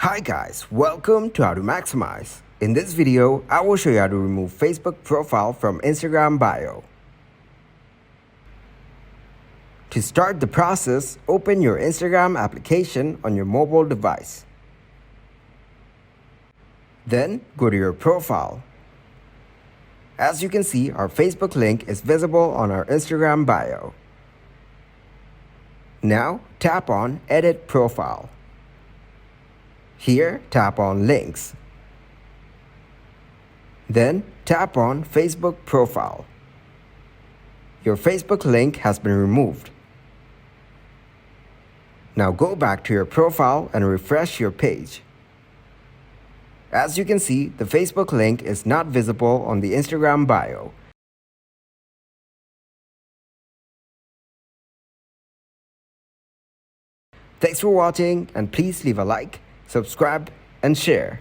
Hi guys, welcome to How to Maximize. In this video, I will show you how to remove Facebook profile from Instagram bio. To start the process, open your Instagram application on your mobile device. Then go to your profile. As you can see, our Facebook link is visible on our Instagram bio. Now tap on Edit Profile. Here, tap on Links. Then tap on Facebook Profile. Your Facebook link has been removed. Now go back to your profile and refresh your page. As you can see, the Facebook link is not visible on the Instagram bio. Thanks for watching, and please leave a like, subscribe, and share.